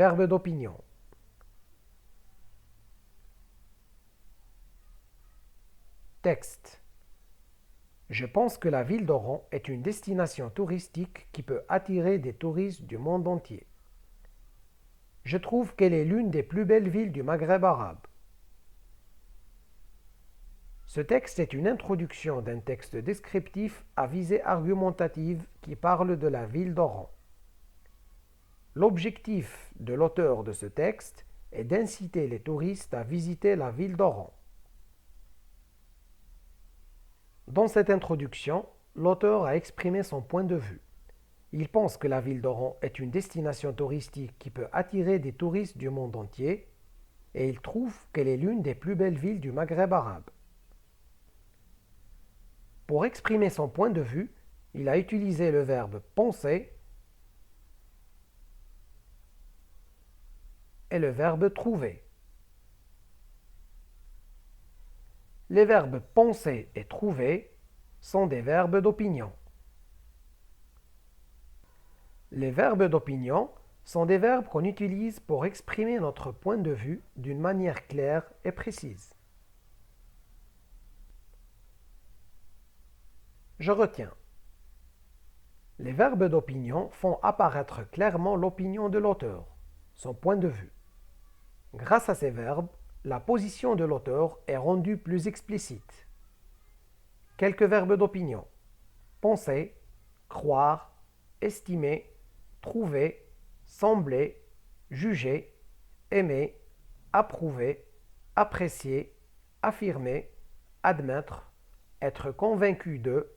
verbes d'opinion. Texte. Je pense que la ville d'Oran est une destination touristique qui peut attirer des touristes du monde entier. Je trouve qu'elle est l'une des plus belles villes du Maghreb arabe. Ce texte est une introduction d'un texte descriptif à visée argumentative qui parle de la ville d'Oran. L'objectif de l'auteur de ce texte est d'inciter les touristes à visiter la ville d'Oran. Dans cette introduction, l'auteur a exprimé son point de vue. Il pense que la ville d'Oran est une destination touristique qui peut attirer des touristes du monde entier et il trouve qu'elle est l'une des plus belles villes du Maghreb arabe. Pour exprimer son point de vue, il a utilisé le verbe penser et le verbe trouver. Les verbes penser et trouver sont des verbes d'opinion. Les verbes d'opinion sont des verbes qu'on utilise pour exprimer notre point de vue d'une manière claire et précise. Je retiens. Les verbes d'opinion font apparaître clairement l'opinion de l'auteur, son point de vue. Grâce à ces verbes, la position de l'auteur est rendue plus explicite. Quelques verbes d'opinion. Penser, croire, estimer, trouver, sembler, juger, aimer, approuver, apprécier, affirmer, admettre, être convaincu de,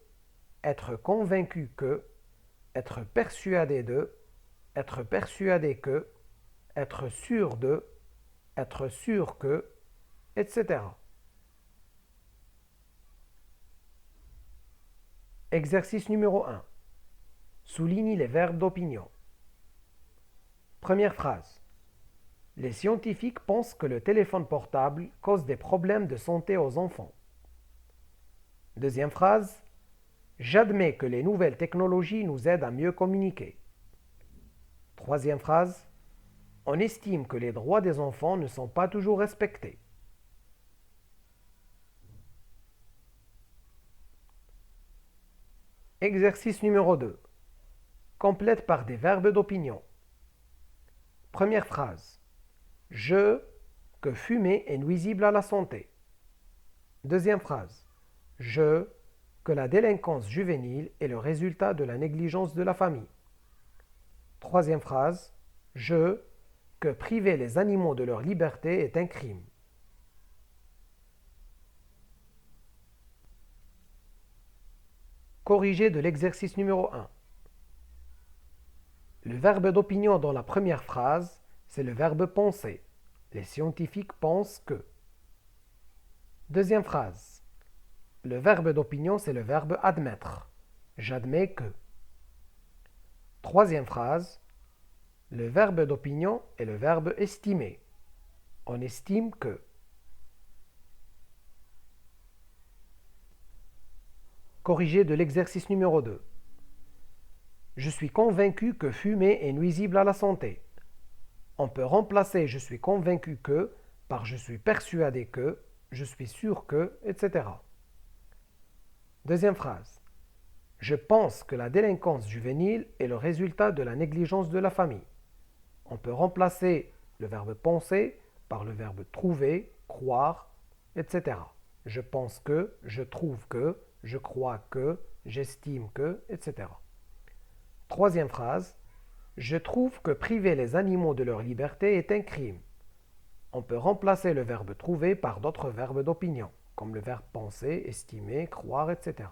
être convaincu que, être persuadé de, être persuadé que, être sûr de, être sûr que, etc. Exercice numéro 1. Souligne les verbes d'opinion. Première phrase. Les scientifiques pensent que le téléphone portable cause des problèmes de santé aux enfants. Deuxième phrase. J'admets que les nouvelles technologies nous aident à mieux communiquer. Troisième phrase. On estime que les droits des enfants ne sont pas toujours respectés. Exercice numéro 2. Complète par des verbes d'opinion. Première phrase. Je, que fumer est nuisible à la santé. Deuxième phrase. Je, que la délinquance juvénile est le résultat de la négligence de la famille. Troisième phrase. Je, que priver les animaux de leur liberté est un crime. Corrigé de l'exercice numéro 1. Le verbe d'opinion dans la première phrase, c'est le verbe penser. Les scientifiques pensent que. Deuxième phrase. Le verbe d'opinion, c'est le verbe admettre. J'admets que. Troisième phrase. Le verbe d'opinion est le verbe estimer. On estime que. Corrigé de l'exercice numéro 2. Je suis convaincu que fumer est nuisible à la santé. On peut remplacer je suis convaincu que par je suis persuadé que, je suis sûr que, etc. Deuxième phrase. Je pense que la délinquance juvénile est le résultat de la négligence de la famille. On peut remplacer le verbe penser par le verbe trouver, croire, etc. Je pense que, je trouve que, je crois que, j'estime que, etc. Troisième phrase. Je trouve que priver les animaux de leur liberté est un crime. On peut remplacer le verbe trouver par d'autres verbes d'opinion, comme le verbe penser, estimer, croire, etc.